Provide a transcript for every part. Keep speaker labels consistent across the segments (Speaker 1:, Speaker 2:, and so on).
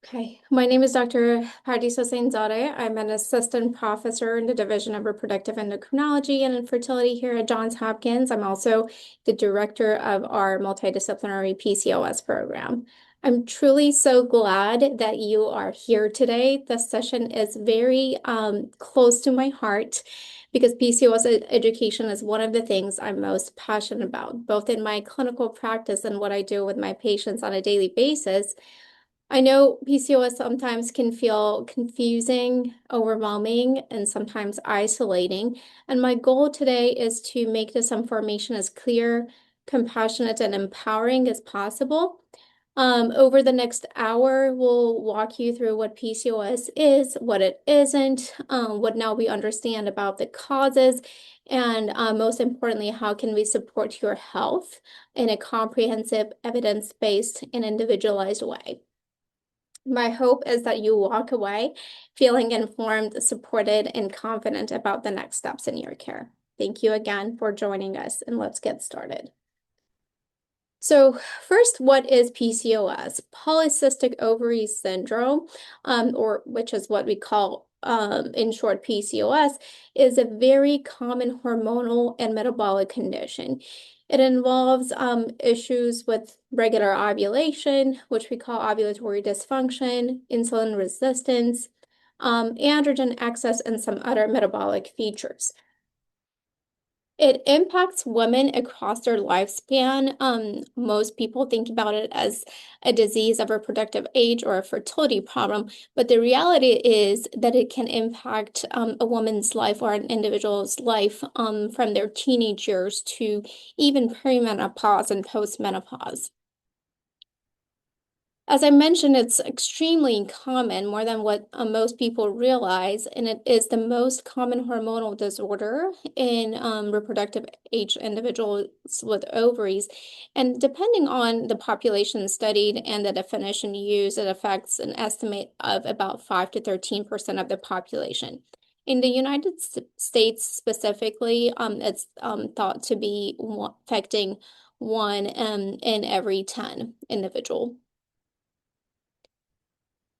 Speaker 1: Okay, my name is Dr. Pardeesa Sainzadeh. I'm an assistant professor in the Division of Reproductive Endocrinology and Infertility here at Johns Hopkins. I'm also the director of our multidisciplinary PCOS program. I'm truly so glad that you are here today. This session is very close to my heart because PCOS education is one of the things I'm most passionate about, both in my clinical practice and what I do with my patients on a daily basis. I know PCOS sometimes can feel confusing, overwhelming, and sometimes isolating. And my goal today is to make this information as clear, compassionate, and empowering as possible. Over the next hour, we'll walk you through what PCOS is, what it isn't, what now we understand about the causes, and most importantly, how can we support your health in a comprehensive, evidence-based, and individualized way. My hope is that you walk away feeling informed, supported, and confident about the next steps in your care. Thank you again for joining us, and let's get started. So first, what is PCOS? Polycystic ovary syndrome, or which is what we call, in short, PCOS, is a very common hormonal and metabolic condition. It involves issues with regular ovulation, which we call ovulatory dysfunction, insulin resistance, androgen excess, and some other metabolic features. It impacts women across their lifespan. Most people think about it as a disease of reproductive age or a fertility problem, but the reality is that it can impact a woman's life or an individual's life from their teenage years to even perimenopause and postmenopause. As I mentioned, it's extremely common, more than what most people realize, and it is the most common hormonal disorder in reproductive age individuals with ovaries. And depending on the population studied and the definition used, it affects an estimate of about 5 to 13% of the population. In the United States specifically, it's thought to be affecting one in every 10 individual.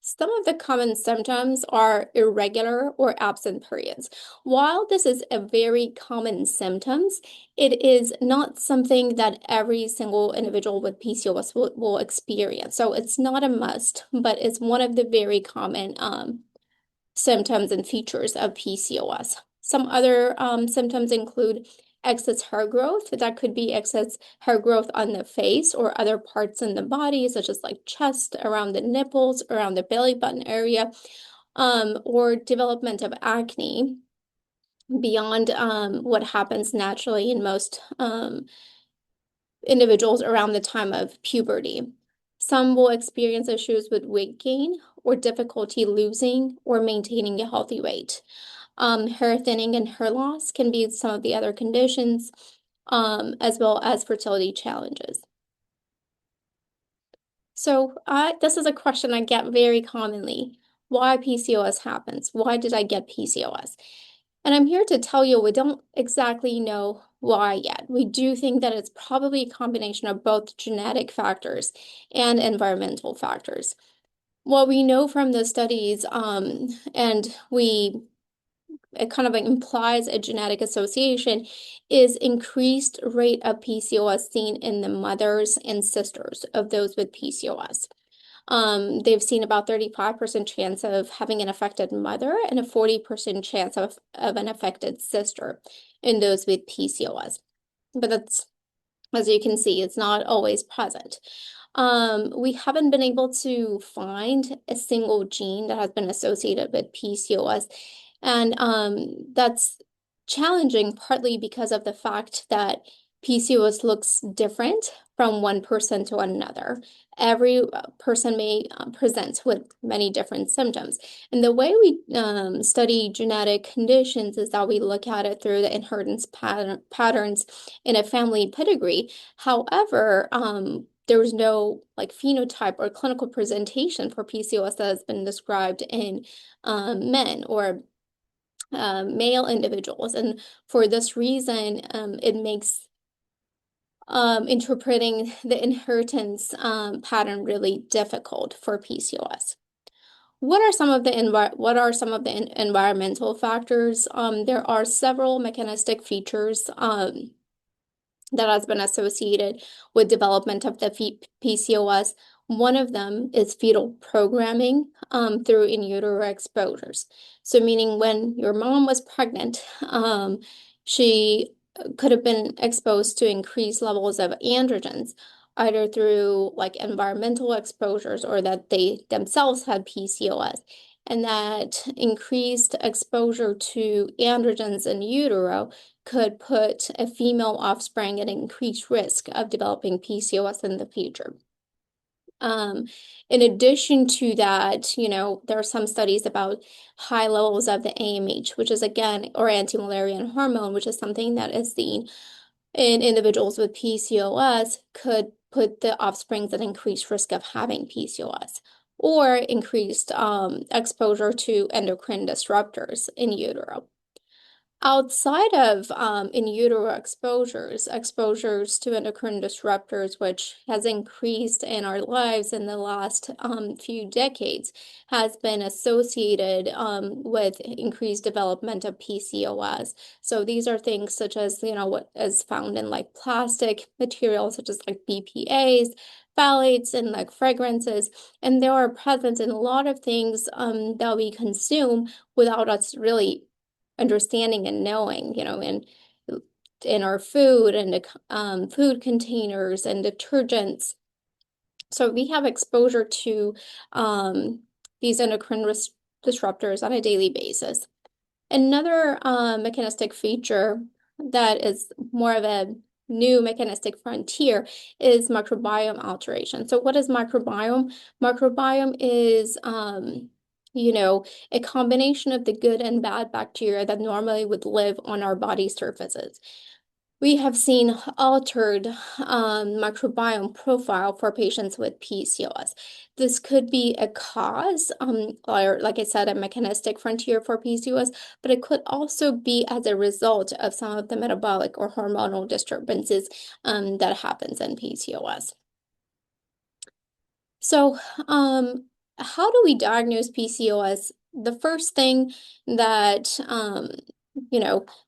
Speaker 1: Some of the common symptoms are irregular or absent periods. While this is a very common symptoms, it is not something that every single individual with PCOS will experience. So it's not a must, but it's one of the very common symptoms and features of PCOS. Some other symptoms include excess hair growth. That could be excess hair growth on the face or other parts in the body, such as like chest, around the nipples, around the belly button area, or development of acne beyond what happens naturally in most individuals around the time of puberty. Some will experience issues with weight gain or difficulty losing or maintaining a healthy weight. Hair thinning and hair loss can be some of the other conditions, as well as fertility challenges. So this is a question I get very commonly. Why PCOS happens? Why did I get PCOS? And I'm here to tell you we don't exactly know why yet. We do think that it's probably a combination of both genetic factors and environmental factors. What we know from the studies, and it kind of implies a genetic association, is increased rate of PCOS seen in the mothers and sisters of those with PCOS. They've seen about 35% chance of having an affected mother and a 40% chance of an affected sister in those with PCOS. But that's, as you can see, it's not always present. We haven't been able to find a single gene that has been associated with PCOS. And that's challenging partly because of the fact that PCOS looks different from one person to another. Every person may present with many different symptoms. And the way we study genetic conditions is that we look at it through the inheritance patterns in a family pedigree. However, there's no like phenotype or clinical presentation for PCOS that has been described in men or male individuals. And for this reason, it makes interpreting the inheritance pattern really difficult for PCOS. what are some of the environmental factors? There are several mechanistic features that has been associated with development of the PCOS. One of them is fetal programming through in utero exposures. So meaning when your mom was pregnant, she could have been exposed to increased levels of androgens, either through like environmental exposures or that they themselves had PCOS. And that increased exposure to androgens in utero could put a female offspring at increased risk of developing PCOS in the future. In addition to that, there are some studies about high levels of the AMH, which is again, or anti-Müllerian hormone, which is something that is seen in individuals with PCOS, could put the offsprings at increased risk of having PCOS, or increased exposure to endocrine disruptors in utero. Outside of in utero exposures to endocrine disruptors, which has increased in our lives in the last few decades, has been associated with increased development of PCOS. So these are things such as, what is found in like plastic materials, such as like BPAs, phthalates, and like fragrances, and they are present in a lot of things that we consume without us really understanding and knowing, in our food and food containers and detergents. So we have exposure to these endocrine disruptors on a daily basis. Another mechanistic feature that is more of a new mechanistic frontier is microbiome alteration. So what is microbiome? Microbiome is a combination of the good and bad bacteria that normally would live on our body surfaces. We have seen altered microbiome profile for patients with PCOS. This could be a cause, or like I said, a mechanistic frontier for PCOS, but it could also be as a result of some of the metabolic or hormonal disturbances that happens in PCOS. So, how do we diagnose PCOS? The first thing that,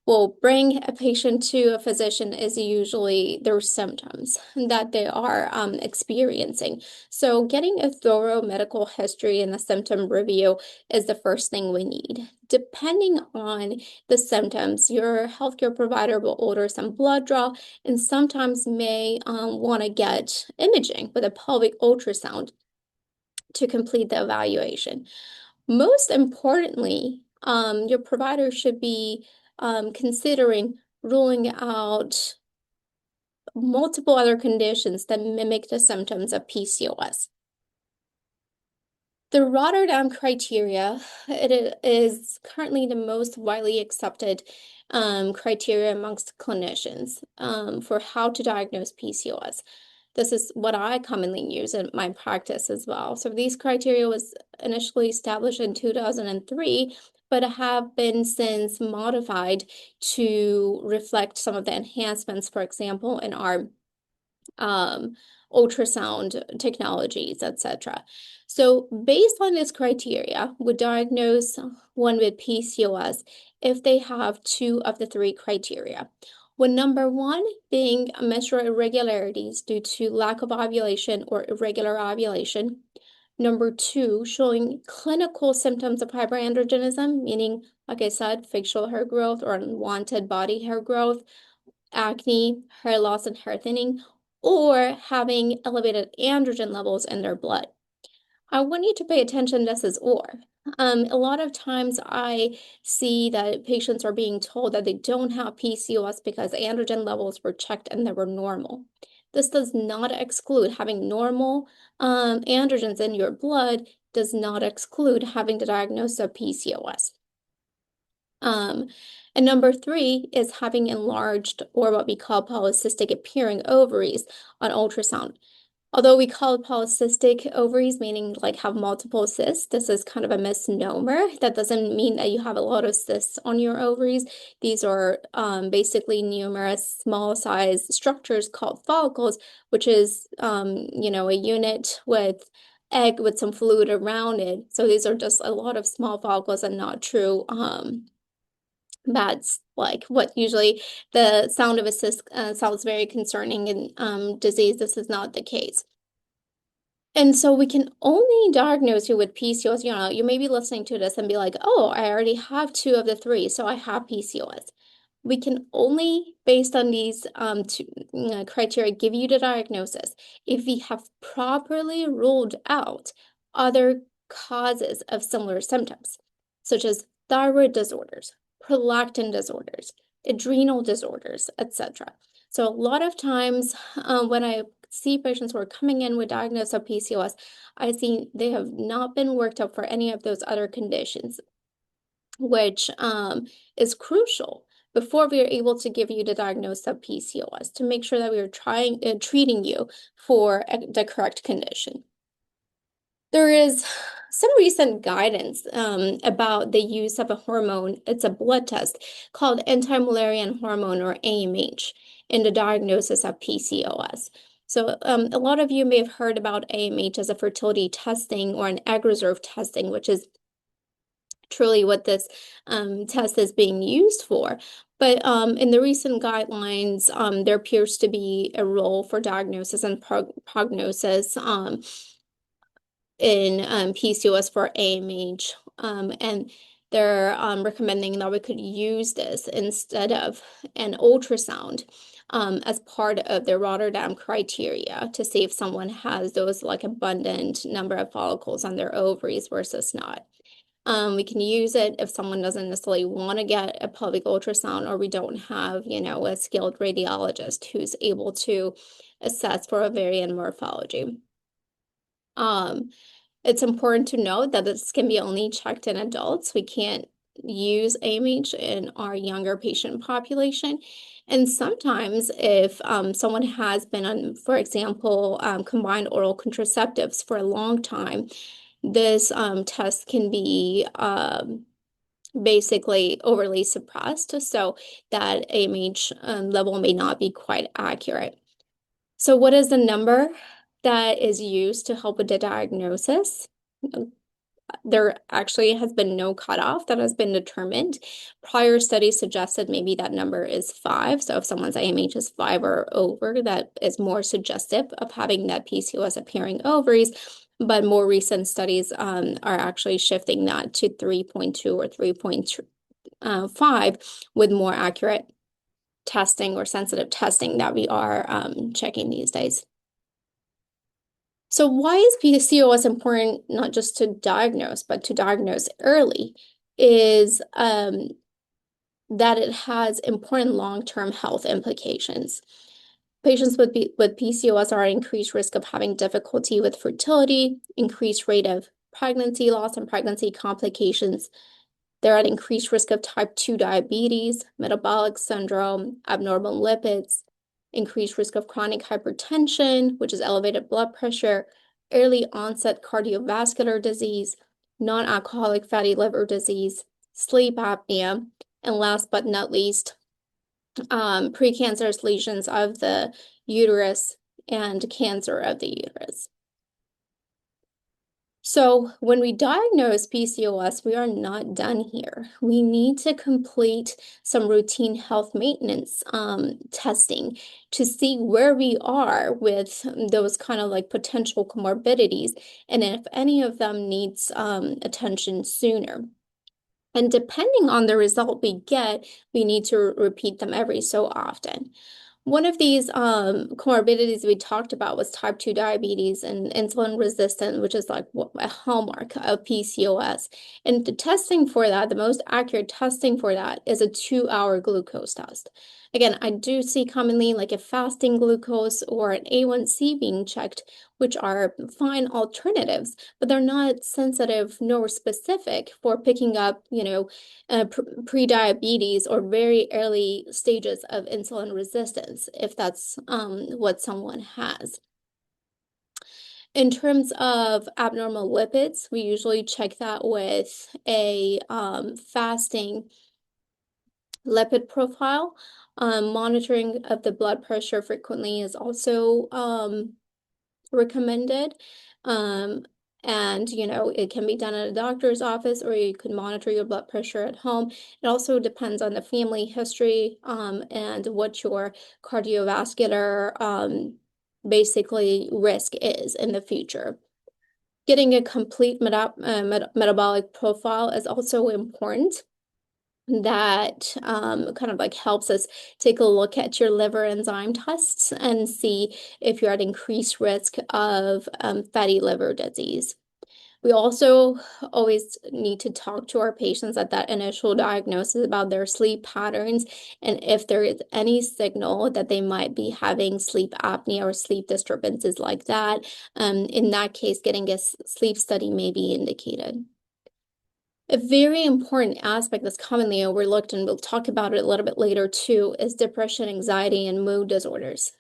Speaker 1: will bring a patient to a physician is usually their symptoms that they are experiencing. So, getting a thorough medical history and a symptom review is the first thing we need. Depending on the symptoms, your healthcare provider will order some blood draw and sometimes may want to get imaging with a pelvic ultrasound to complete the evaluation. Most importantly, your provider should be considering ruling out multiple other conditions that mimic the symptoms of PCOS. The Rotterdam criteria, it is currently the most widely accepted criteria amongst clinicians for how to diagnose PCOS. This is what I commonly use in my practice as well. So these criteria was initially established in 2003, but have been since modified to reflect some of the enhancements, for example, in our ultrasound technologies, etc. So based on this criteria, we diagnose one with PCOS if they have two of the three criteria. With number one being menstrual irregularities due to lack of ovulation or irregular ovulation. Number two, showing clinical symptoms of hyperandrogenism, meaning, like I said, facial hair growth or unwanted body hair growth, acne, hair loss, and hair thinning, or having elevated androgen levels in their blood. I want you to pay attention, this is or. A lot of times I see that patients are being told that they don't have PCOS because androgen levels were checked and they were normal. This does not exclude having normal androgens in your blood, does not exclude having the diagnosis of PCOS. And number three is having enlarged or what we call polycystic appearing ovaries on ultrasound. Although we call it polycystic ovaries, meaning like have multiple cysts, this is kind of a misnomer. That doesn't mean that you have a lot of cysts on your ovaries. These are basically numerous small size structures called follicles, which is, a unit with egg with some fluid around it. So these are just a lot of small follicles and not true that's like what usually the sound of a cyst sounds very concerning in disease. This is not the case. And so we can only diagnose you with PCOS. You know, you may be listening to this and be like, oh, I already have two of the three, so I have PCOS. We can only, based on these two, criteria, give you the diagnosis if we have properly ruled out other causes of similar symptoms, such as thyroid disorders, prolactin disorders, adrenal disorders, etc. So a lot of times when I see patients who are coming in with diagnosis of PCOS, I see they have not been worked up for any of those other conditions, which is crucial before we are able to give you the diagnosis of PCOS to make sure that we are treating you for the correct condition. There is some recent guidance about the use of a hormone. It's a blood test called anti-Mullerian hormone, or AMH, in the diagnosis of PCOS. So a lot of you may have heard about AMH as a fertility testing or an egg reserve testing, which is truly what this test is being used for. But in the recent guidelines, there appears to be a role for diagnosis and prognosis in PCOS for AMH, and they're recommending that we could use this instead of an ultrasound as part of the Rotterdam criteria to see if someone has those like abundant number of follicles on their ovaries versus not. We can use it if someone doesn't necessarily want to get a pelvic ultrasound, or we don't have, you know, a skilled radiologist who's able to assess for ovarian morphology. It's important to note that this can be only checked in adults. We can't use AMH in our younger patient population. And sometimes if someone has been on, for example, combined oral contraceptives for a long time, this test can be basically overly suppressed, so that AMH level may not be quite accurate. So what is the number that is used to help with the diagnosis? There actually has been no cutoff that has been determined. Prior studies suggested maybe that number is 5. So if someone's AMH is 5 or over, that is more suggestive of having that PCOS appearing ovaries. But more recent studies are actually shifting that to 3.2 or 3.5 with more accurate testing or sensitive testing that we are checking these days. So why is PCOS important not just to diagnose, but to diagnose early is that it has important long-term health implications. Patients with PCOS are at increased risk of having difficulty with fertility, increased rate of pregnancy loss and pregnancy complications. They're at increased risk of type 2 diabetes, metabolic syndrome, abnormal lipids, increased risk of chronic hypertension, which is elevated blood pressure, early onset cardiovascular disease, non-alcoholic fatty liver disease, sleep apnea, and last but not least, precancerous lesions of the uterus and cancer of the uterus. So when we diagnose PCOS, we are not done here. We need to complete some routine health maintenance testing to see where we are with those kind of like potential comorbidities, and if any of them needs attention sooner. And depending on the result we get, we need to repeat them every so often. One of these comorbidities we talked about was type 2 diabetes and insulin resistant, which is like a hallmark of PCOS. And the testing for that, the most accurate testing for that is a 2-hour glucose test. Again, I do see commonly like a fasting glucose or an A1C being checked, which are fine alternatives, but they're not sensitive nor specific for picking up, you know, pre-diabetes or very early stages of insulin resistance, if that's what someone has. In terms of abnormal lipids, we usually check that with a fasting lipid profile. Monitoring of the blood pressure frequently is also recommended. And, it can be done at a doctor's office, or you can monitor your blood pressure at home. It also depends on the family history, and what your cardiovascular, basically risk is in the future. Getting a complete metabolic profile is also important. That kind of like helps us take a look at your liver enzyme tests and see if you're at increased risk of fatty liver disease. We also always need to talk to our patients at that initial diagnosis about their sleep patterns, and if there is any signal that they might be having sleep apnea or sleep disturbances like that. In that case, getting a sleep study may be indicated. A very important aspect that's commonly overlooked, and we'll talk about it a little bit later too, is depression, anxiety, and mood disorders.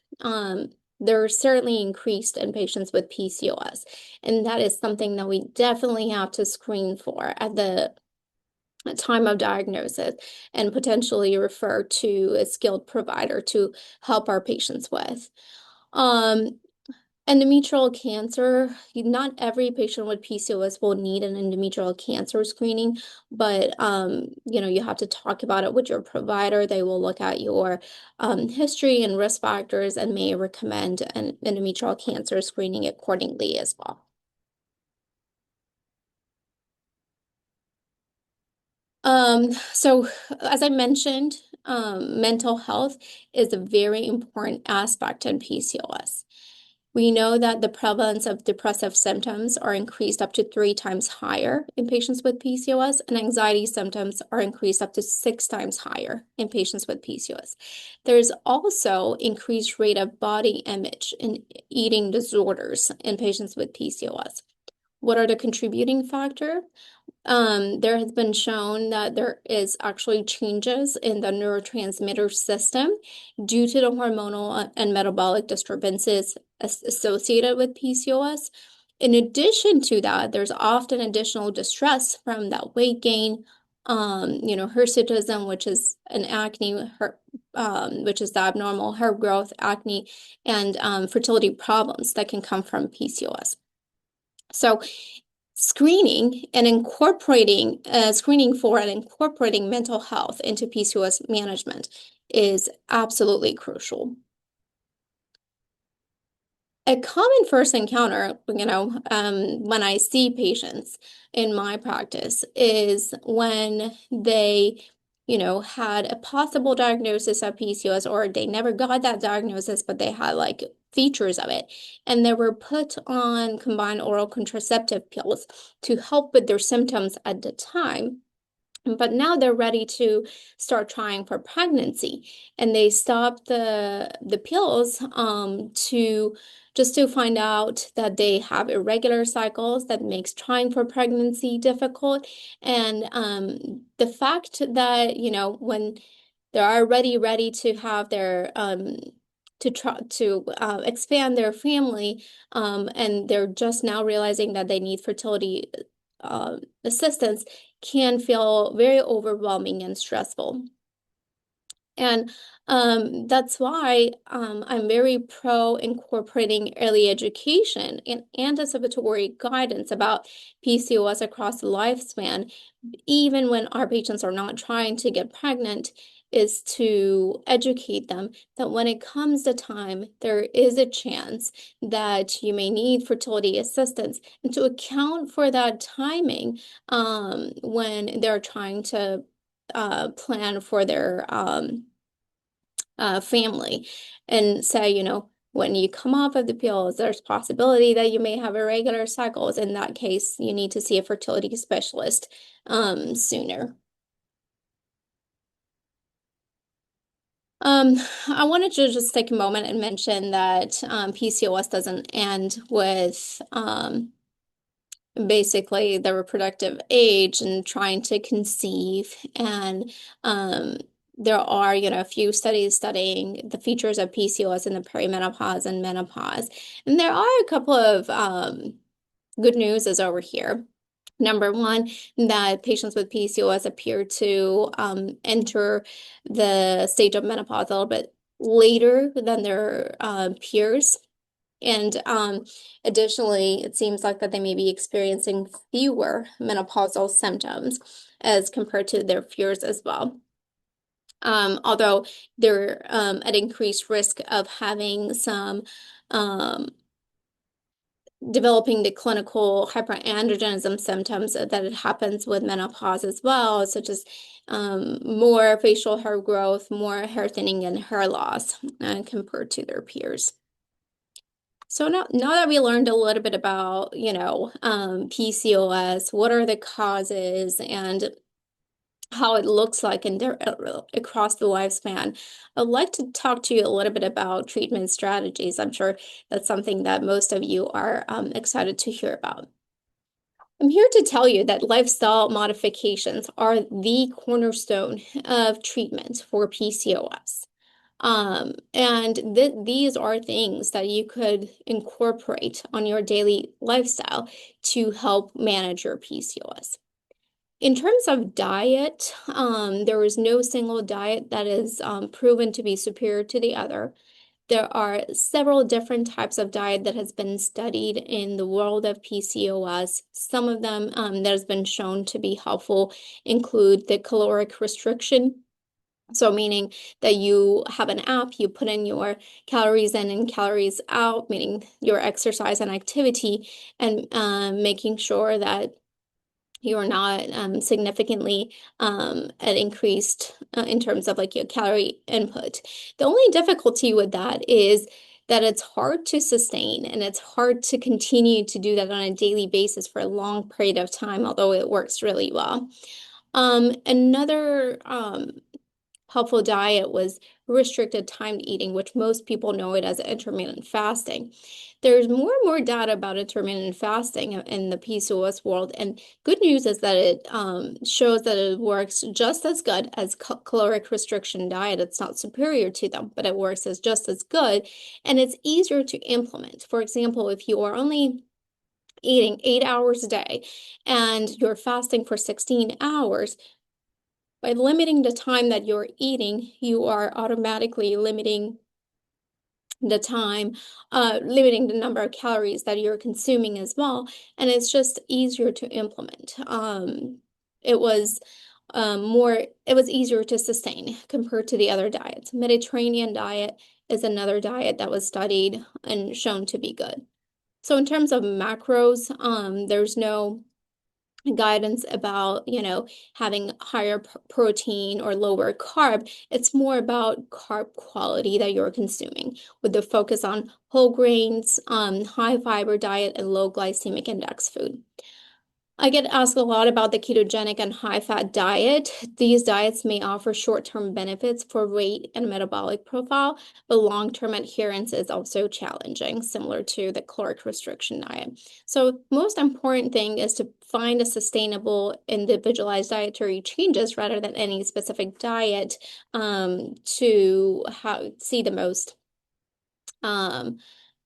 Speaker 1: They're certainly increased in patients with PCOS, and that is something that we definitely have to screen for at the time of diagnosis and potentially refer to a skilled provider to help our patients with. Endometrial cancer, not every patient with PCOS will need an endometrial cancer screening, but you have to talk about it with your provider. They will look at your history and risk factors and may recommend an endometrial cancer screening accordingly as well. So as I mentioned, mental health is a very important aspect in PCOS. We know that the prevalence of depressive symptoms are increased up to 3 times higher in patients with PCOS, and anxiety symptoms are increased up to 6 times higher in patients with PCOS. There's also increased rate of body image and eating disorders in patients with PCOS. What are the contributing factors? There has been shown that there is actually changes in the neurotransmitter system due to the hormonal and metabolic disturbances associated with PCOS. In addition to that, there's often additional distress from that weight gain, hirsutism, which is an acne, which is the abnormal hair growth, acne, and fertility problems that can come from PCOS. So screening and incorporating screening for and incorporating mental health into PCOS management is absolutely crucial. A common first encounter, when I see patients in my practice is when they, had a possible diagnosis of PCOS, or they never got that diagnosis, but they had like features of it, and they were put on combined oral contraceptive pills to help with their symptoms at the time. But now they're ready to start trying for pregnancy, and they stop the pills to find out that they have irregular cycles that makes trying for pregnancy difficult. And the fact that, when they're already ready to have their to try to expand their family, and they're just now realizing that they need fertility assistance, can feel very overwhelming and stressful. And that's why I'm very pro incorporating early education and anticipatory guidance about PCOS across the lifespan, even when our patients are not trying to get pregnant, is to educate them that when it comes to time, there is a chance that you may need fertility assistance, and to account for that timing when they're trying to plan for their family, and say, when you come off of the pills, there's possibility that you may have irregular cycles. In that case, you need to see a fertility specialist sooner. I wanted to just take a moment and mention that PCOS doesn't end with basically the reproductive age and trying to conceive. And there are, a few studies studying the features of PCOS in the perimenopause and menopause. And there are a couple of good news is over here. Number one, that patients with PCOS appear to enter the stage of menopause a little bit later than their peers. And additionally, it seems like that they may be experiencing fewer menopausal symptoms as compared to their peers as well. Although they're at increased risk of having some um, developing the clinical hyperandrogenism symptoms that it happens with menopause as well, such as more facial hair growth, more hair thinning, and hair loss compared to their peers. So now that we learned a little bit about, PCOS, what are the causes and how it looks like across the lifespan, I'd like to talk to you a little bit about treatment strategies. I'm sure that's something that most of you are excited to hear about. I'm here to tell you that lifestyle modifications are the cornerstone of treatment for PCOS. And these are things that you could incorporate on your daily lifestyle to help manage your PCOS. In terms of diet, there is no single diet that is proven to be superior to the other. There are several different types of diet that has been studied in the world of PCOS. Some of them that has been shown to be helpful include the caloric restriction. So meaning that you have an app, you put in your calories in and calories out, meaning your exercise and activity, and making sure that you're not significantly at increased in terms of like your calorie input. The only difficulty with that is that it's hard to sustain and it's hard to continue to do that on a daily basis for a long period of time, although it works really well. Another helpful diet was restricted timed eating, which most people know it as intermittent fasting. There's more and more data about intermittent fasting in the PCOS world, and good news is that it shows that it works just as good as caloric restriction diet. It's not superior to them, but it works as just as good, and it's easier to implement. For example, if you are only eating 8 hours a day and you're fasting for 16 hours, by limiting the time that you're eating, you are automatically limiting the time, limiting the number of calories that you're consuming as well, and it's just easier to implement. It was it was easier to sustain compared to the other diets. Mediterranean diet is another diet that was studied and shown to be good. So in terms of macros, there's no guidance about, having higher protein or lower carb. It's more about carb quality that you're consuming with the focus on whole grains, high fiber diet, and low glycemic index food. I get asked a lot about the ketogenic and high-fat diet. These diets may offer short-term benefits for weight and metabolic profile, but long-term adherence is also challenging, similar to the caloric restriction diet. So most important thing is to find a sustainable, individualized dietary changes rather than any specific diet to see the most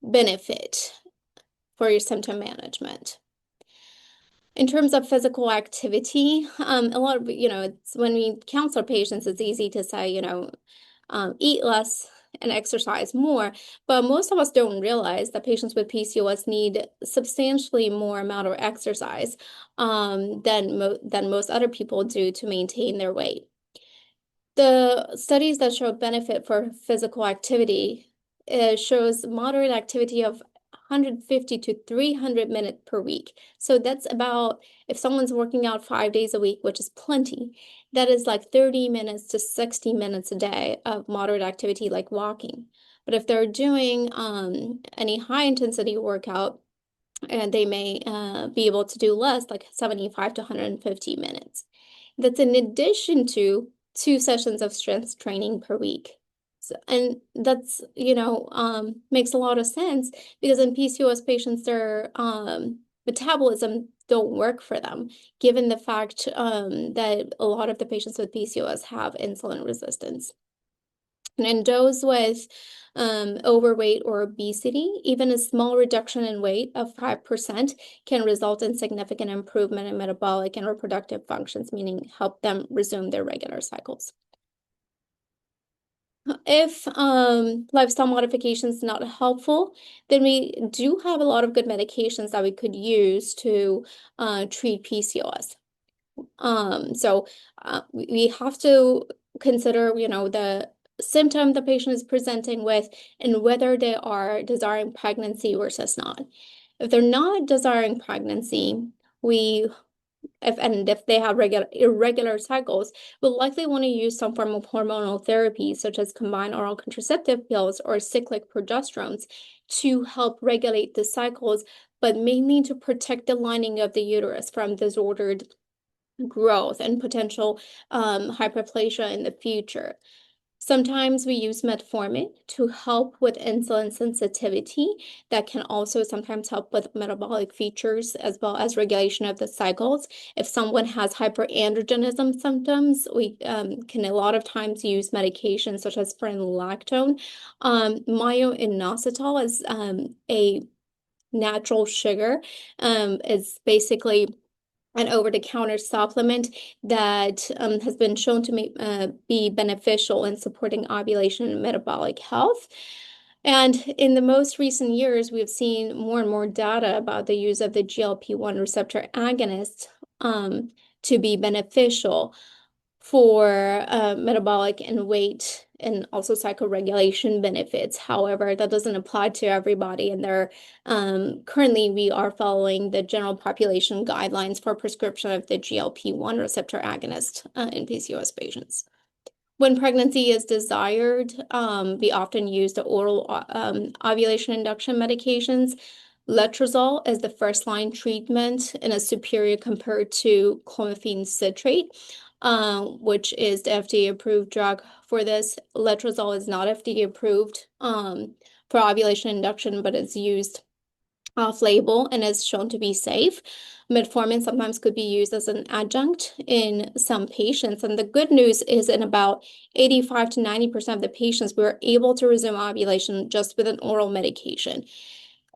Speaker 1: benefit for your symptom management. In terms of physical activity, a lot of, it's when we counsel patients, it's easy to say, eat less and exercise more, but most of us don't realize that patients with PCOS need substantially more amount of exercise than most other people do to maintain their weight. The studies that show benefit for physical activity shows moderate activity of 150 to 300 minutes per week. So that's about, if someone's working out 5 days a week, which is plenty, that is like 30 minutes to 60 minutes a day of moderate activity like walking. But if they're doing any high intensity workout, and they may be able to do less, like 75 to 150 minutes. That's in addition to 2 sessions of strength training per week. So, and that's, makes a lot of sense because in PCOS patients, their metabolism don't work for them, given the fact that a lot of the patients with PCOS have insulin resistance. And in those with overweight or obesity, even a small reduction in weight of 5% can result in significant improvement in metabolic and reproductive functions, meaning help them resume their regular cycles. If lifestyle modifications not helpful, then we do have a lot of good medications that we could use to treat PCOS. So we have to consider, the symptom the patient is presenting with and whether they are desiring pregnancy versus not. If they're not desiring pregnancy, we if they have irregular cycles, will likely want to use some form of hormonal therapy, such as combined oral contraceptive pills or cyclic progesterones, to help regulate the cycles, but mainly to protect the lining of the uterus from disordered growth and potential hyperplasia in the future. Sometimes we use metformin to help with insulin sensitivity. That can also sometimes help with metabolic features as well as regulation of the cycles. If someone has hyperandrogenism symptoms, we can a lot of times use medications such as spironolactone. Myo-inositol is a natural sugar. It's basically an over-the-counter supplement that has been shown to be beneficial in supporting ovulation and metabolic health. And in the most recent years, we've seen more and more data about the use of the GLP-1 receptor agonist to be beneficial for metabolic and weight and also cycle regulation benefits. However, that doesn't apply to everybody. And currently we are following the general population guidelines for prescription of the GLP-1 receptor agonist in PCOS patients. When pregnancy is desired, we often use the oral ovulation induction medications. Letrozole is the first-line treatment and is superior compared to clomiphene citrate, which is the FDA-approved drug for this. Letrozole is not FDA-approved for ovulation induction, but it's used off-label and is shown to be safe. Metformin sometimes could be used as an adjunct in some patients. And the good news is in about 85 to 90% of the patients, we're able to resume ovulation just with an oral medication.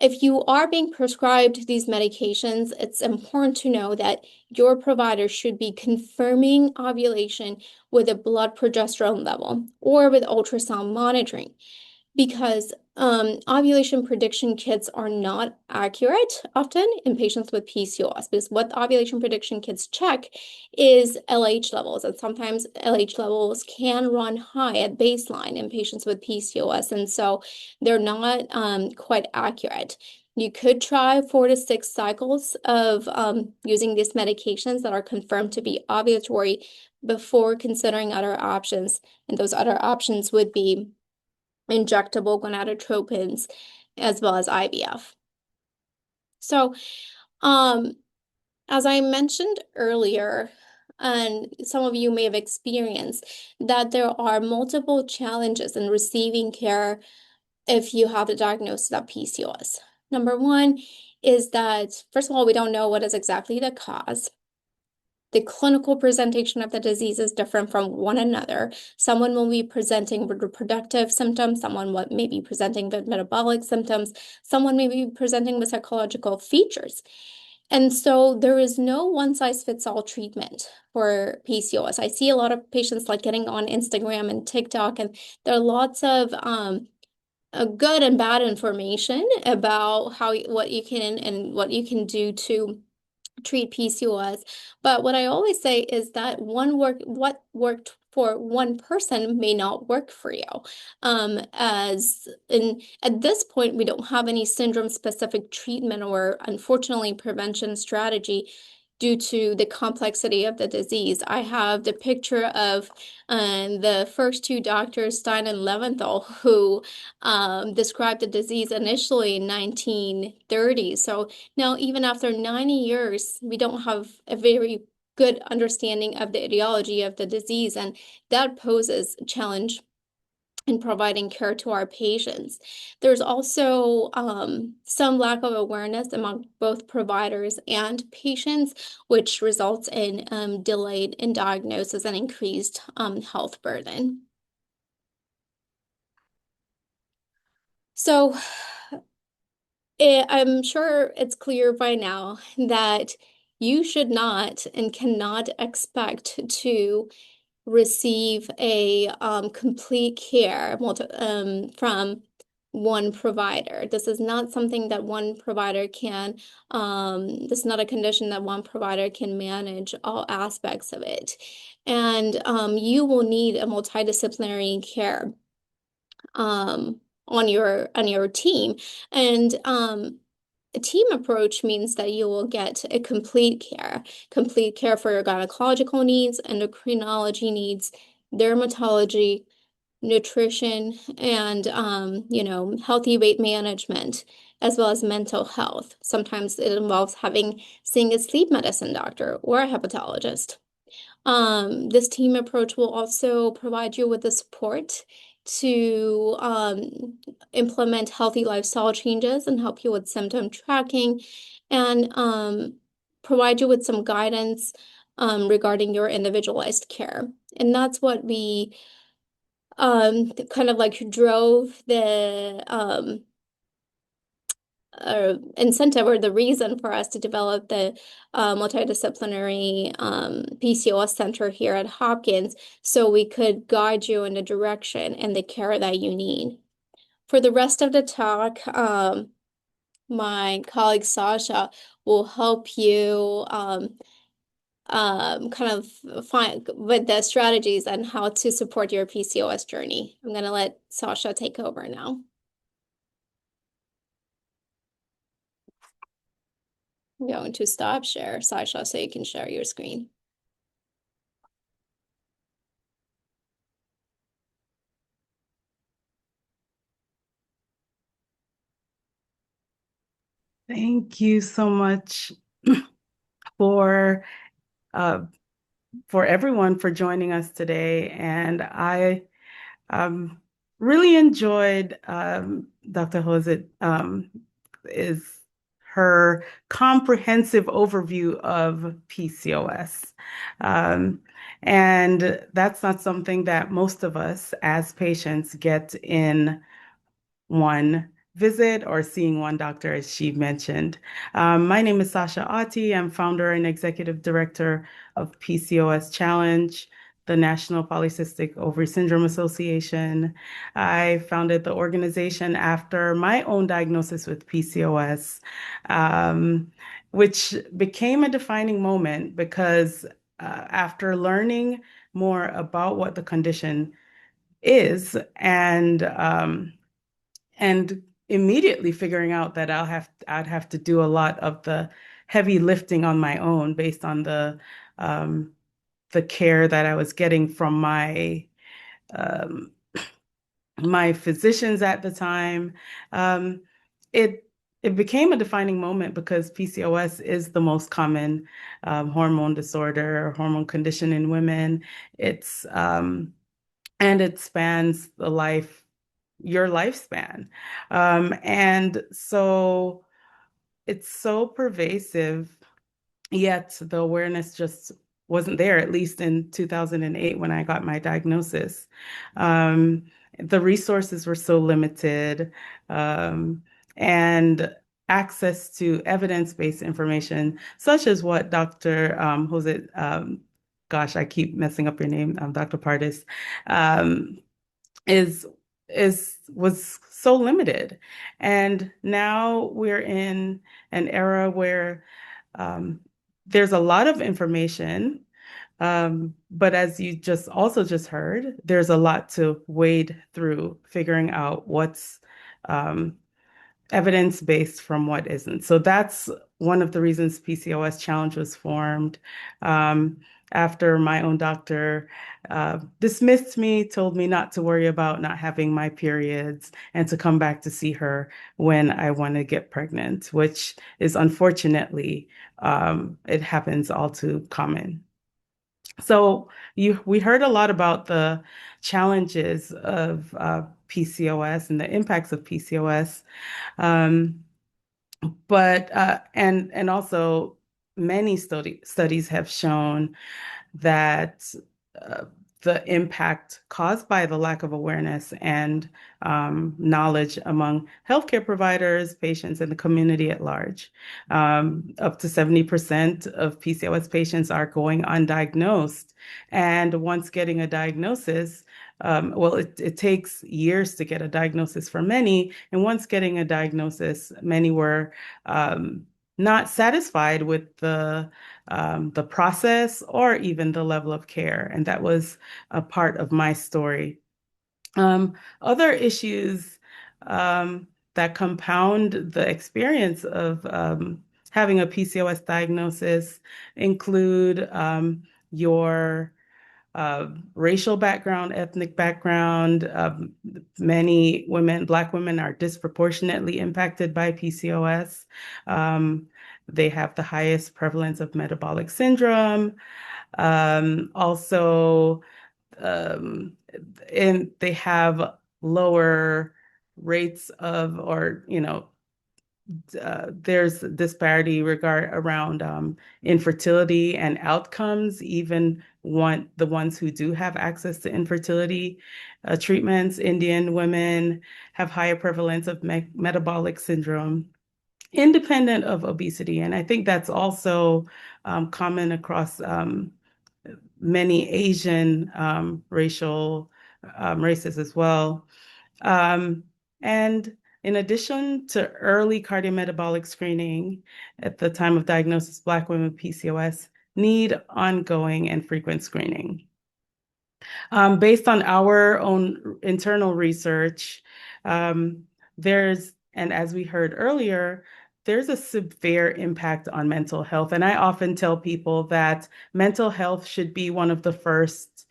Speaker 1: If you are being prescribed these medications, it's important to know that your provider should be confirming ovulation with a blood progesterone level or with ultrasound monitoring, because ovulation prediction kits are not accurate often in patients with PCOS, because what ovulation prediction kits check is LH levels, and sometimes LH levels can run high at baseline in patients with PCOS, and so they're not quite accurate. You could try 4 to 6 cycles of using these medications that are confirmed to be ovulatory before considering other options, and those other options would be injectable gonadotropins, as well as IVF. So, as I mentioned earlier, and some of you may have experienced, that there are multiple challenges in receiving care if you have a diagnosis of PCOS. Number one is that, first of all, we don't know what is exactly the cause. The clinical presentation of the disease is different from one another. Someone will be presenting with reproductive symptoms, someone may be presenting with metabolic symptoms, someone may be presenting with psychological features. And so there is no one-size-fits-all treatment for PCOS. I see a lot of patients like getting on Instagram and TikTok, and there are lots of good and bad information about what you can and what you can do to treat PCOS. But what I always say is that what worked for one person may not work for you. As in at this point, we don't have any syndrome specific treatment or unfortunately prevention strategy due to the complexity of the disease. I have the picture of the first two doctors, Stein and Leventhal, who described the disease initially in 1930. So now, even after 90 years, we don't have a very good understanding of the etiology of the disease, and that poses a challenge in providing care to our patients. There's also some lack of awareness among both providers and patients, which results in delayed in diagnosis and increased health burden. So I'm sure it's clear by now that you should not and cannot expect to receive a complete care from one provider. This is not something that one provider can, this is not a condition that one provider can manage all aspects of it. And you will need a multidisciplinary care on your team. And a team approach means that you will get a complete care for your gynecological needs, endocrinology needs, dermatology, nutrition, and healthy weight management, as well as mental health. Sometimes it involves seeing a sleep medicine doctor or a hepatologist. This team approach will also provide you with the support to implement healthy lifestyle changes and help you with symptom tracking and provide you with some guidance regarding your individualized care. And that's what we kind of like drove the incentive or the reason for us to develop the multidisciplinary PCOS center here at Hopkins so we could guide you in the direction and the care that you need. For the rest of the talk, my colleague Sasha will help you kind of find with the strategies and how to support your PCOS journey. I'm going to let Sasha take over now. I'm going to stop share, Sasha, so you can share your screen.
Speaker 2: Thank you so much for everyone for joining us today. And I really enjoyed Dr. Hosett is her comprehensive overview of PCOS. And that's not something that most of us as patients get in one visit or seeing one doctor, as she mentioned. My name is Sasha Ati. I'm founder and executive director of PCOS Challenge, the National Polycystic Ovary Syndrome Association. I founded the organization after my own diagnosis with PCOS, which became a defining moment because after learning more about what the condition is and immediately figuring out that I'd have to do a lot of the heavy lifting on my own based on the care that I was getting from um, my physicians at the time. Um, it it became a defining moment because PCOS is the most common hormone disorder or hormone condition in women. It's and it spans your lifespan. And so it's so pervasive, yet the awareness just wasn't there, at least in 2008 when I got my diagnosis. Um, the resources were so limited, and access to evidence-based information, such as what Dr. Jose, gosh, I keep messing up your name, Dr. Pardis, um, is was so limited. And now we're in an era where um, there's a lot of information, but as you just heard, there's a lot to wade through figuring out what's um, evidence-based from what isn't. So that's one of the reasons PCOS Challenge was formed. After my own doctor dismissed me, told me not to worry about not having my periods and to come back to see her when I want to get pregnant, which is unfortunately, it happens all too common. So we heard a lot about the challenges of PCOS and the impacts of PCOS. Um, but and also many studies have shown that uh, the impact caused by the lack of awareness and knowledge among healthcare providers, patients, and the community at large. Up to 70% of PCOS patients are going undiagnosed. And once getting a diagnosis, it takes years to get a diagnosis for many. And once getting a diagnosis, many were not satisfied with the process or even the level of care. And that was a part of my story. Other issues that compound the experience of having a PCOS diagnosis include your racial background, ethnic background. Many women, Black women, are disproportionately impacted by PCOS. They have the highest prevalence of metabolic syndrome. Also, um, and they have lower rates of, there's disparity around infertility and outcomes, even the ones who do have access to infertility treatments. Indian women have higher prevalence of metabolic syndrome, independent of obesity. And I think that's also common across many Asian races as well. Um, and in addition to early cardiometabolic screening at the time of diagnosis, Black women with PCOS need ongoing and frequent screening. Based on our own internal research, um, and as we heard earlier, there's a severe impact on mental health. And I often tell people that mental health should be one of the first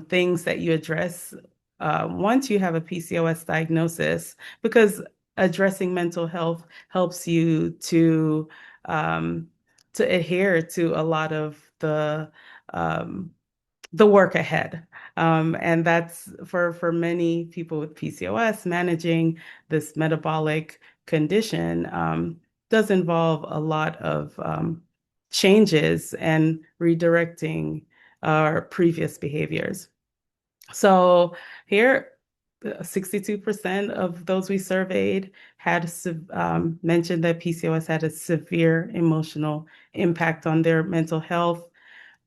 Speaker 2: things that you address once you have a PCOS diagnosis, because addressing mental health helps you um, to adhere to a lot of um, the work ahead. And that's for many people with PCOS, managing this metabolic condition does involve a lot of changes and redirecting our previous behaviors. So here, 62% of those we surveyed had mentioned that PCOS had a severe emotional impact on their mental health.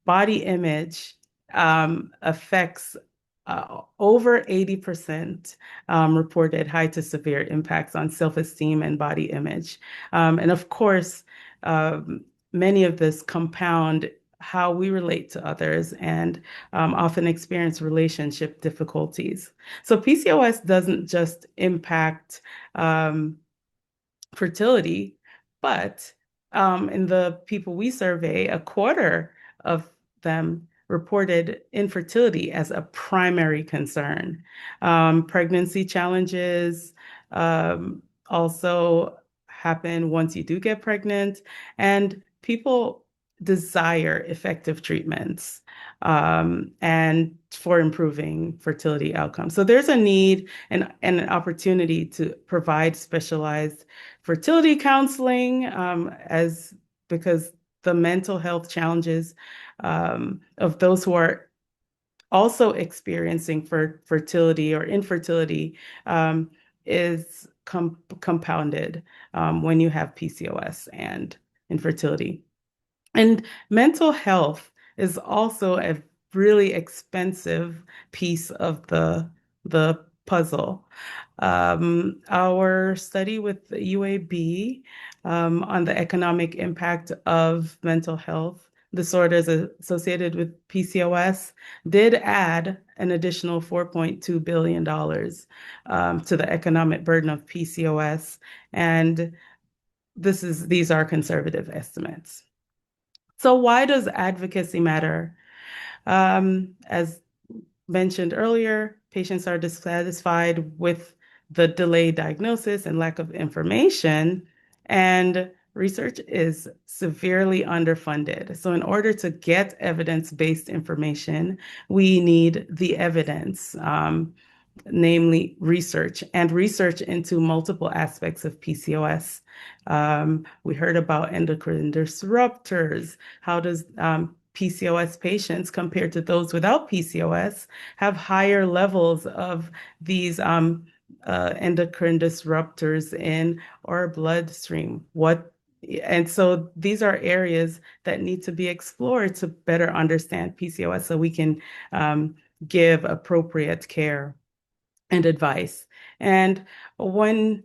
Speaker 2: Body image affects over 80% reported high to severe impacts on self-esteem and body image. And of course, many of this compound how we relate to others and often experience relationship difficulties. So PCOS doesn't just impact fertility, but in the people we survey, a quarter of them reported infertility as a primary concern. Pregnancy challenges also happen once you do get pregnant, and people desire effective treatments and for improving fertility outcomes. So there's a need and an opportunity to provide specialized fertility counseling because the mental health challenges of those who are also experiencing fertility or infertility is compounded when you have PCOS and infertility. And mental health is also a really expensive piece of the puzzle. Our study with the UAB on the economic impact of mental health disorders associated with PCOS did add an additional $4.2 billion to the economic burden of PCOS. And these are conservative estimates. So why does advocacy matter? As mentioned earlier, patients are dissatisfied with the delayed diagnosis and lack of information, and research is severely underfunded. So in order to get evidence-based information, we need the evidence. Namely research and research into multiple aspects of PCOS. We heard about endocrine disruptors. How does PCOS patients compared to those without PCOS have higher levels of these endocrine disruptors in our bloodstream. And so these are areas that need to be explored to better understand PCOS so we can um, give appropriate care and advice. And when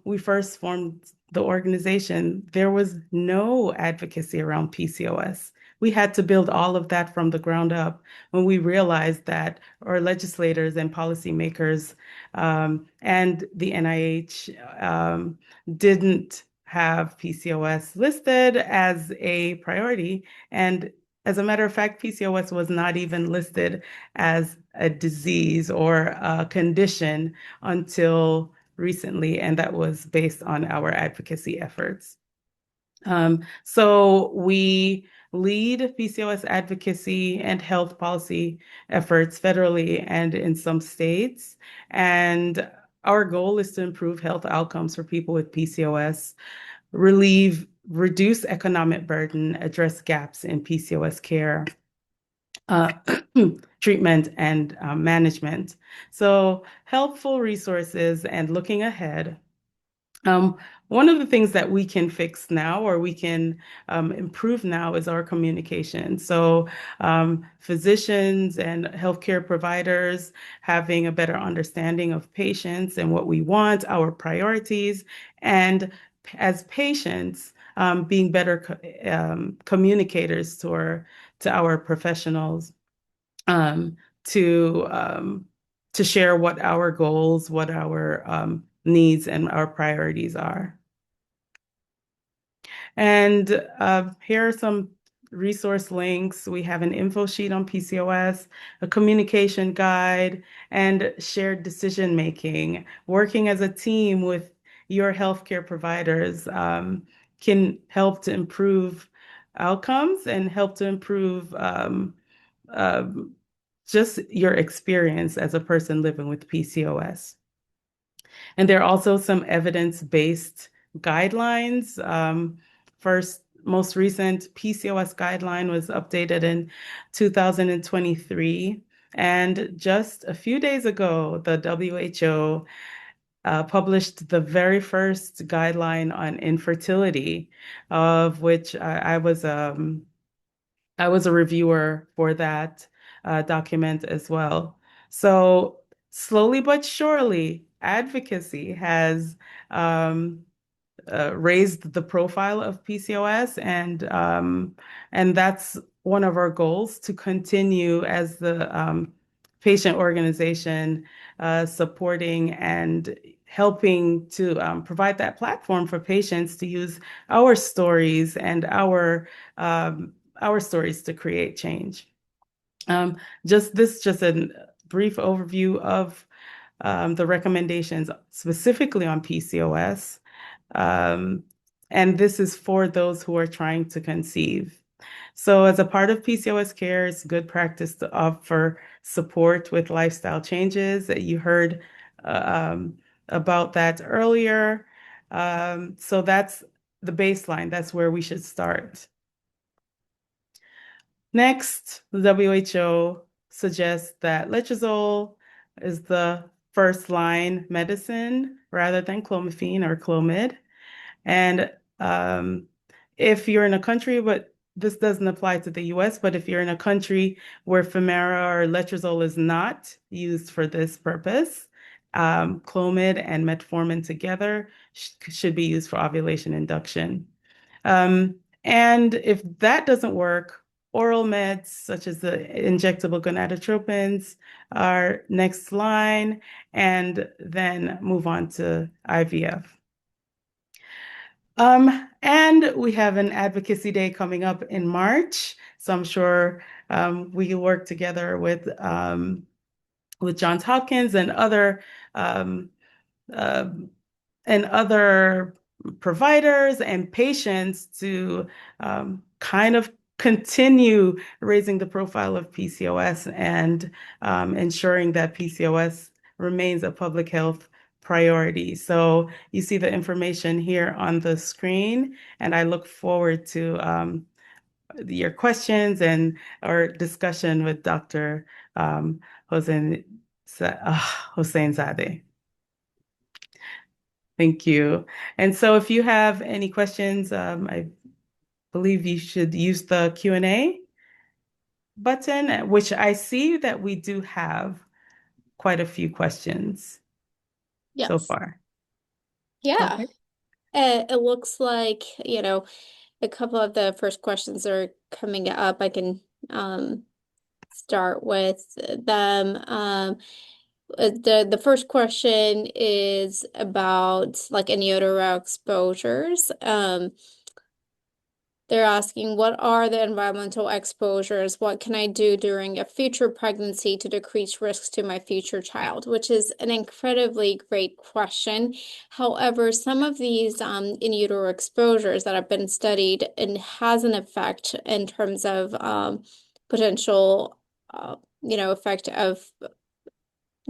Speaker 2: we first formed the organization, there was no advocacy around PCOS. We had to build all of that from the ground up when we realized that our legislators and policymakers and the NIH didn't have PCOS listed as a priority. And as a matter of fact, PCOS was not even listed as a disease or a condition until recently, and that was based on our advocacy efforts. So we lead PCOS advocacy and health policy efforts federally and in some states. And our goal is to improve health outcomes for people with PCOS, reduce economic burden, address gaps in PCOS care, uh, treatment and management. So helpful resources and looking ahead. Um, One of the things that we can fix now or we can improve now is our communication. So physicians and healthcare providers having a better understanding of patients and what we want, our priorities, and as patients, being better communicators to our professionals um, to um, to share what our goals, what our needs, and our priorities are. And here are some resource links. We have an info sheet on PCOS, a communication guide, and shared decision making. Working as a team with your healthcare providers can help to improve outcomes and help to improve um, just your experience as a person living with PCOS. And there are also some evidence-based guidelines. Most recent PCOS guideline was updated in 2023. And just a few days ago, the WHO published the very first guideline on infertility, of which I was a reviewer for that document as well. So slowly but surely, advocacy has um, raised the profile of PCOS, and that's one of our goals to continue as the patient organization supporting and helping to provide that platform for patients to use our stories and our stories to create change. Um, just a brief overview of the recommendations specifically on PCOS. Um, and this is for those who are trying to conceive. So, as a part of PCOS care, it's good practice to offer support with lifestyle changes. You heard about that earlier. So, that's the baseline. That's where we should start. Next, the WHO suggests that letrozole is the first line medicine rather than clomiphene or Clomid. And if you're in a country, but this doesn't apply to the US, but if you're in a country where Femara or letrozole is not used for this purpose, Clomid and metformin together should be used for ovulation induction. And if that doesn't work, oral meds such as the injectable gonadotropins are next line, and then move on to IVF. And we have an advocacy day coming up in March, so I'm sure we can work together with Johns Hopkins um, uh, and other providers and patients to kind of continue raising the profile of PCOS and ensuring that PCOS remains a public health priority. So you see the information here on the screen, and I look forward to your questions and our discussion with Dr. Um, Hossein, Hossein Zadeh. Thank you. And so if you have any questions, I believe you should use the Q&A button, which I see that we do have quite a few questions so
Speaker 1: Yes.
Speaker 2: far.
Speaker 1: Yeah.
Speaker 2: Okay.
Speaker 1: It looks like, a couple of the first questions are coming up. I can start with them. The first question is about like in utero exposures. They're asking, what are the environmental exposures? What can I do during a future pregnancy to decrease risks to my future child? Which is an incredibly great question. However, some of these in utero exposures that have been studied and has an effect in terms of potential, effect of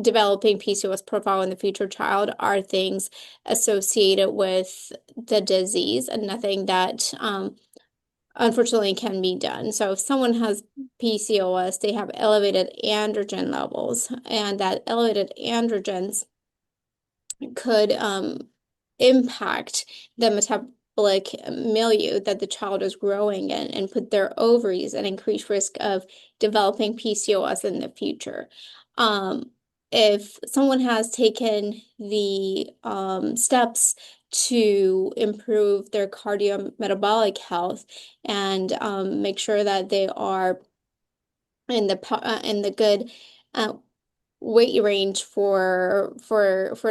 Speaker 1: developing PCOS profile in the future child are things associated with the disease and nothing that unfortunately can be done. So if someone has PCOS, they have elevated androgen levels, and that elevated androgens could impact the metabolic milieu that the child is growing in and put their ovaries at increased risk of developing PCOS in the future. If someone has taken the steps to improve their cardiometabolic health and make sure that they are in the good uh, weight range for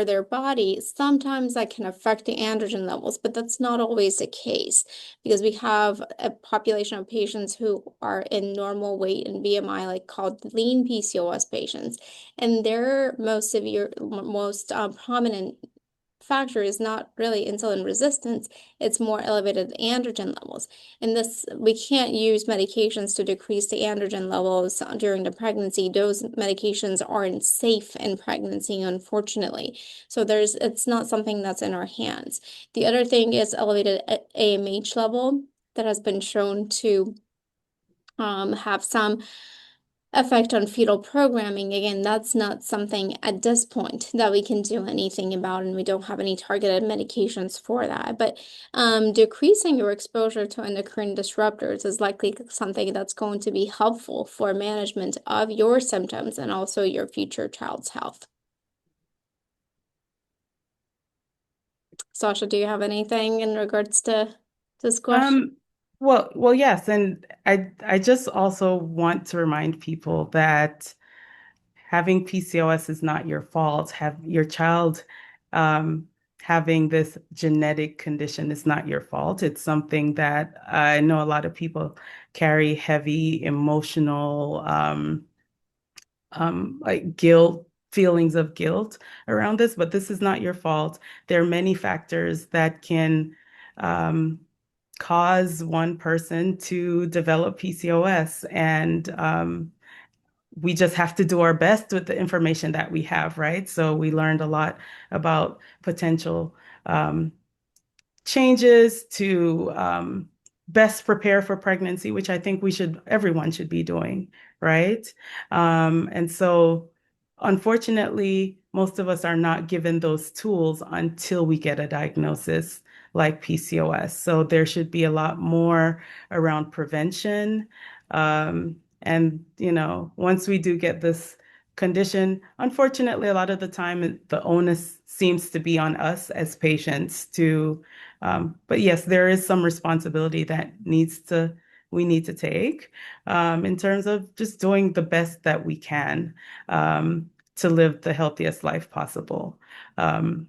Speaker 1: their body, sometimes that can affect the androgen levels, but that's not always the case because we have a population of patients who are in normal weight and BMI, like called lean PCOS patients, and their most severe, most prominent factor is not really insulin resistance, it's more elevated androgen levels. And this, we can't use medications to decrease the androgen levels during the pregnancy. Those medications aren't safe in pregnancy, unfortunately. So it's not something that's in our hands. The other thing is elevated AMH level that has been shown to have some effect on fetal programming. Again, that's not something at this point that we can do anything about, and we don't have any targeted medications for that. But decreasing your exposure to endocrine disruptors is likely something that's going to be helpful for management of your symptoms and also your future child's health. Sasha, do you have anything in regards to this question?
Speaker 2: Um, well, yes, and I just also want to remind people that having PCOS is not your fault. Have your child having this genetic condition is not your fault. It's something that I know a lot of people carry heavy emotional like guilt, feelings of guilt around this, but this is not your fault. There are many factors that can um, cause one person to develop PCOS, and we just have to do our best with the information that we have, right? So we learned a lot about potential um, changes to best prepare for pregnancy, which I think everyone should be doing, right? And so, unfortunately, most of us are not given those tools until we get a diagnosis like PCOS. So there should be a lot more around prevention. And, once we do get this condition, unfortunately, a lot of the time, the onus seems to be on us as patients to but yes, there is some responsibility that we need to take in terms of just doing the best that we can to live the healthiest life possible. Um,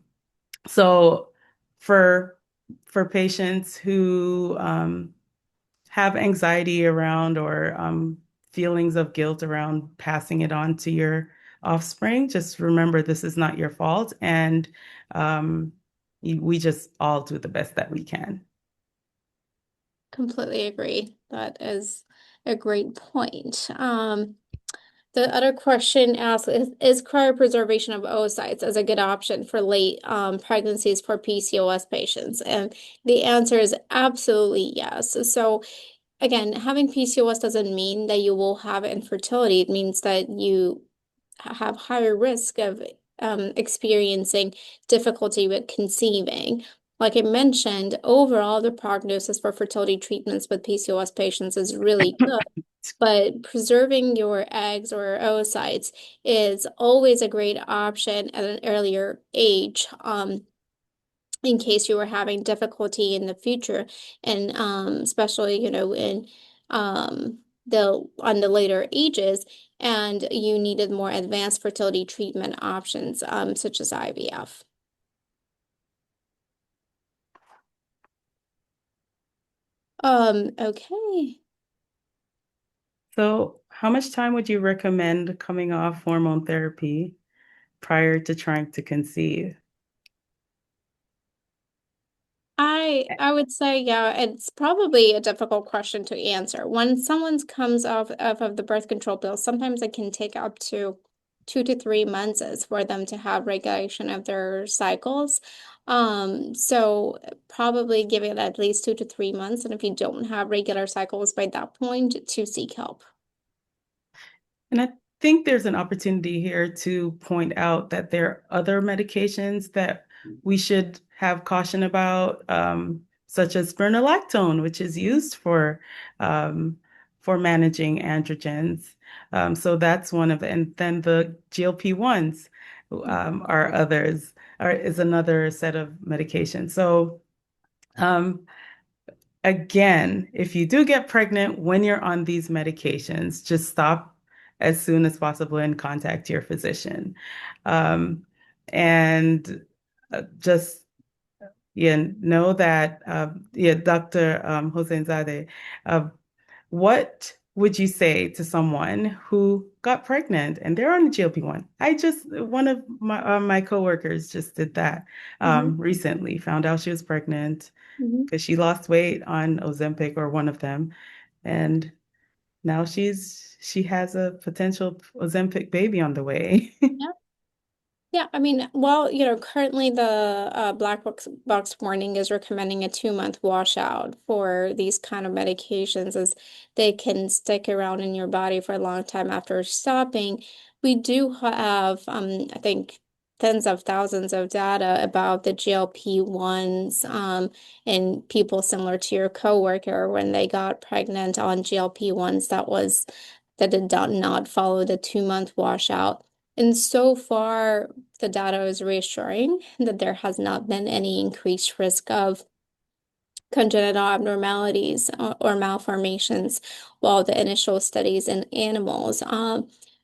Speaker 2: so for for patients who have anxiety around or feelings of guilt around passing it on to your offspring, just remember this is not your fault, and um, we just all do the best that we can.
Speaker 1: Completely agree. That is a great point. The other question asks, is cryopreservation of oocytes as a good option for late pregnancies for PCOS patients? And the answer is absolutely yes. So again, having PCOS doesn't mean that you will have infertility. It means that you have higher risk of experiencing difficulty with conceiving. Like I mentioned, overall, the prognosis for fertility treatments with PCOS patients is really good, but preserving your eggs or oocytes is always a great option at an earlier age. In case you were having difficulty in the future, and especially, in the later ages, and you needed more advanced fertility treatment options, such as IVF. Okay.
Speaker 2: So, how much time would you recommend coming off hormone therapy prior to trying to conceive?
Speaker 1: I would say, yeah, it's probably a difficult question to answer. When someone comes off of the birth control pill, sometimes it can take up to 2 to 3 months is for them to have regulation of their cycles. So probably give it at least 2 to 3 months, and if you don't have regular cycles by that point, to seek help.
Speaker 2: And I think there's an opportunity here to point out that there are other medications that we should have caution about, such as spironolactone, which is used for managing androgens. So that's one of, and then the GLP-1s are others, is another set of medications. So um, again, if you do get pregnant when you're on these medications, just stop as soon as possible and contact your physician. Um, and just know that Dr. Hosseinzadeh, uh, what would you say to someone who got pregnant and they're on a GLP-1? One of my coworkers just did that
Speaker 1: Mhm.
Speaker 2: recently, found out she was pregnant
Speaker 1: Mhm.
Speaker 2: because she lost weight on Ozempic or one of them. And now she has a potential Ozempic baby on the way.
Speaker 1: Yeah, I mean, well, currently the black box warning is recommending a 2-month washout for these kind of medications, as they can stick around in your body for a long time after stopping. We do have, I think, tens of thousands of data about the GLP-1s, in people similar to your coworker when they got pregnant on GLP-1s that did not follow the 2-month washout. And so far, the data is reassuring that there has not been any increased risk of congenital abnormalities or malformations, while the initial studies in animals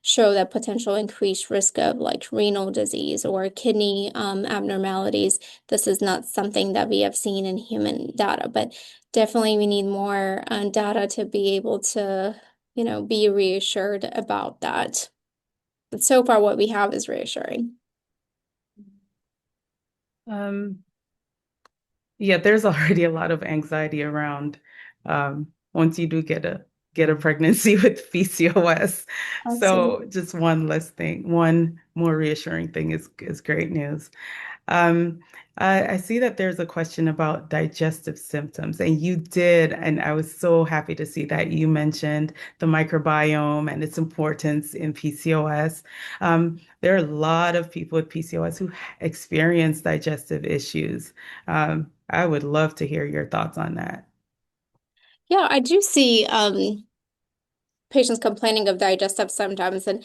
Speaker 1: show that potential increased risk of like renal disease or kidney abnormalities. This is not something that we have seen in human data, but definitely we need more data to be able to, be reassured about that. But so far, what we have is reassuring.
Speaker 2: Um, yeah, there's already a lot of anxiety around once you do get a pregnancy with PCOS. So
Speaker 1: Absolutely.
Speaker 2: just one less thing, one more reassuring thing is great news. Um, I see that there's a question about digestive symptoms, and you did, and I was so happy to see that you mentioned the microbiome and its importance in PCOS. There are a lot of people with PCOS who experience digestive issues. I would love to hear your thoughts on that.
Speaker 1: Yeah, I do see patients complaining of digestive symptoms, and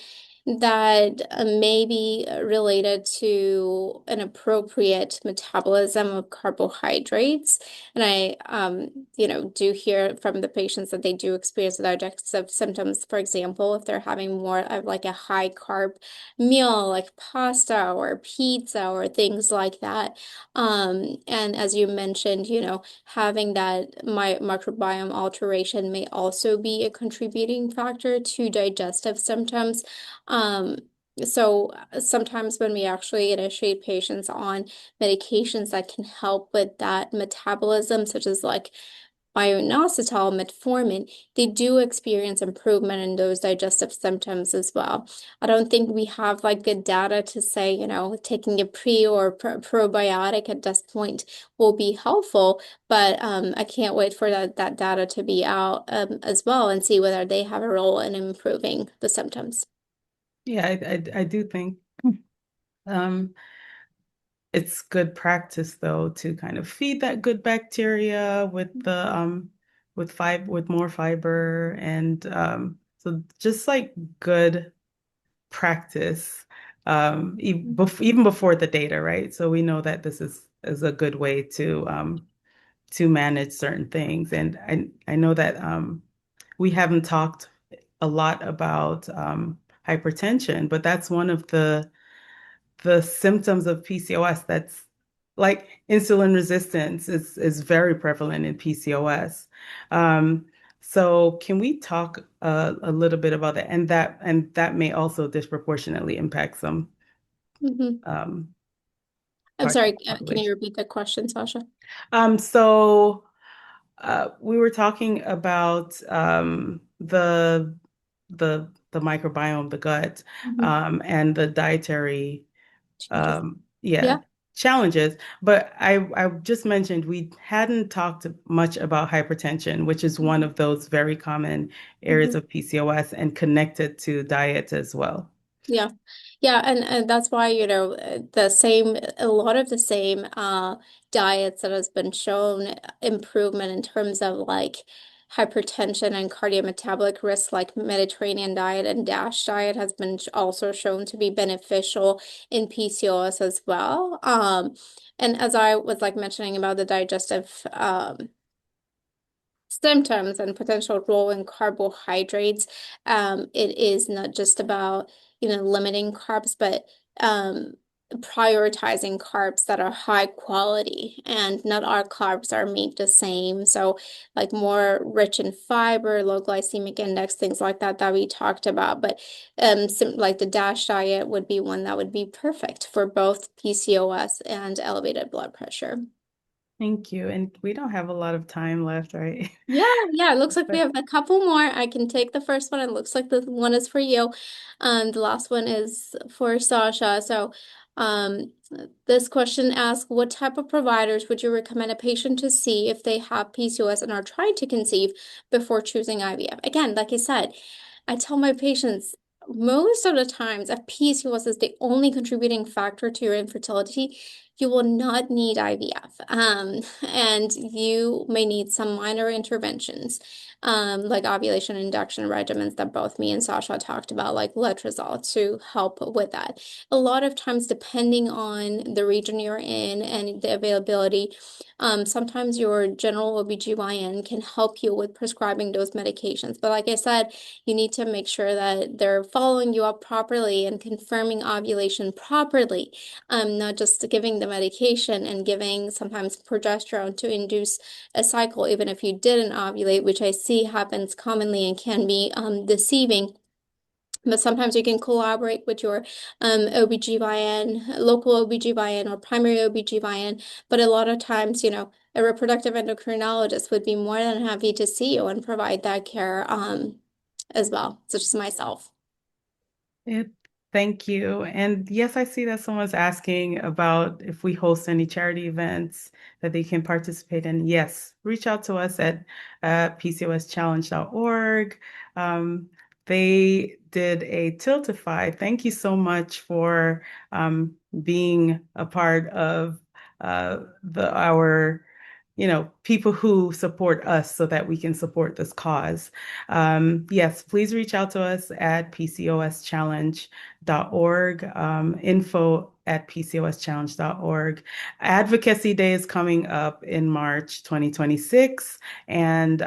Speaker 1: that may be related to an appropriate metabolism of carbohydrates. And I, do hear from the patients that they do experience the digestive symptoms. For example, if they're having more of like a high carb meal, like pasta or pizza or things like that. And as you mentioned, having that microbiome alteration may also be a contributing factor to digestive symptoms. Um, so sometimes when we actually initiate patients on medications that can help with that metabolism, such as like myoinositol, metformin, they do experience improvement in those digestive symptoms as well. I don't think we have like good data to say, taking a pre or probiotic at this point will be helpful, but I can't wait for that data to be out as well and see whether they have a role in improving the symptoms.
Speaker 2: Yeah, I do think um, it's good practice though to kind of feed that good bacteria with with more fiber and so just like good practice even before the data, right? So we know that this is a good way to manage certain things. And I know that we haven't talked a lot about hypertension, but that's one of the symptoms of PCOS that's like insulin resistance is very prevalent in PCOS. Um, so can we talk a little bit about that? And that may also disproportionately impact some
Speaker 1: Mhm.
Speaker 2: um,
Speaker 1: I'm
Speaker 2: parts of
Speaker 1: sorry,
Speaker 2: the
Speaker 1: can you
Speaker 2: population.
Speaker 1: repeat the question, Sasha?
Speaker 2: So we were talking about the microbiome, the gut,
Speaker 1: Mhm.
Speaker 2: and the dietary
Speaker 1: Changes.
Speaker 2: yeah,
Speaker 1: Yeah.
Speaker 2: challenges. But I just mentioned we hadn't talked much about hypertension, which is one
Speaker 1: Mhm.
Speaker 2: of those very common areas
Speaker 1: Mhm.
Speaker 2: of PCOS and connected to diet as well.
Speaker 1: Yeah. Yeah, and that's why, a lot of the same diets that has been shown improvement in terms of like hypertension and cardiometabolic risk, like Mediterranean diet and DASH diet has been also shown to be beneficial in PCOS as well. And as I was like mentioning about the digestive symptoms and potential role in carbohydrates. It is not just about, limiting carbs, but prioritizing carbs that are high quality, and not all carbs are made the same. So like more rich in fiber, low glycemic index, things like that we talked about. But like the DASH diet would be one that would be perfect for both PCOS and elevated blood pressure.
Speaker 2: Thank you. And we don't have a lot of time left, right?
Speaker 1: Yeah, yeah, it looks like we
Speaker 2: But
Speaker 1: have a couple more. I can take the first one. It looks like the one is for you. The last one is for Sasha. So, um, this question asks, what type of providers would you recommend a patient to see if they have PCOS and are trying to conceive before choosing IVF? Again, like I said, I tell my patients most of the times if PCOS is the only contributing factor to your infertility, you will not need IVF. And you may need some minor interventions, like ovulation induction regimens that both me and Sasha talked about, like letrozole to help with that. A lot of times, depending on the region you're in and the availability, sometimes your general OBGYN can help you with prescribing those medications. But like I said, you need to make sure that they're following you up properly and confirming ovulation properly, not just giving the medication and giving sometimes progesterone to induce a cycle, even if you didn't ovulate, which I see happens commonly and can be deceiving. But sometimes you can collaborate with your OBGYN, local OBGYN or primary OBGYN. But a lot of times, a reproductive endocrinologist would be more than happy to see you and provide that care as well, such as myself.
Speaker 2: yeah, thank you. And yes, I see that someone's asking about if we host any charity events that they can participate in. Yes, reach out to us at PCOSchallenge.org. Um, they did a Tiltify. Thank you so much for being a part of our people who support us so that we can support this cause. Yes, please reach out to us at PCOSchallenge.org, info@PCOSchallenge.org. Advocacy Day is coming up in March 2026, and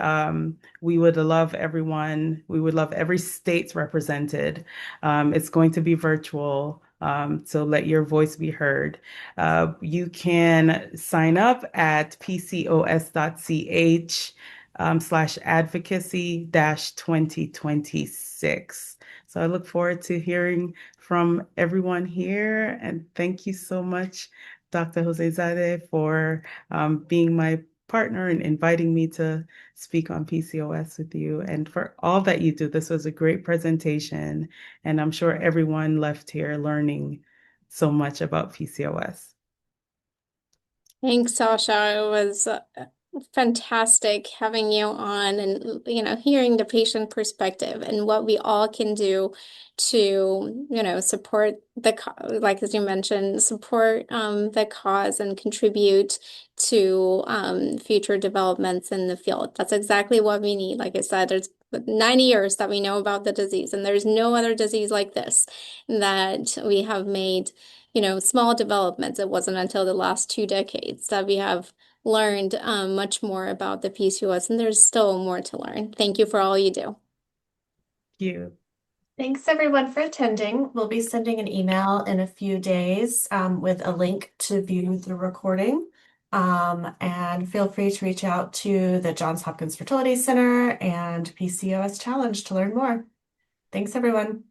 Speaker 2: we would love every state represented. It's going to be virtual. So let your voice be heard. You can sign up at pcos.ch / advocacy dash 2026. So I look forward to hearing from everyone here. And thank you so much, Dr. Jose Zade, for being my partner and inviting me to speak on PCOS with you and for all that you do. This was a great presentation, and I'm sure everyone left here learning so much about PCOS.
Speaker 1: Thanks, Sasha. It was fantastic having you on and, hearing the patient perspective and what we all can do to, support like as you mentioned, support the cause and contribute to future developments in the field. That's exactly what we need. Like I said, there's 90 years that we know about the disease, and there's no other disease like this that we have made small developments. It wasn't until the last 2 decades that we have learned much more about the PCOS, and there's still more to learn. Thank you for all you do.
Speaker 2: Thank you.
Speaker 3: Thanks everyone for attending. We'll be sending an email in a few days with a link to view the recording. And feel free to reach out to the Johns Hopkins Fertility Center and PCOS Challenge to learn more. Thanks everyone.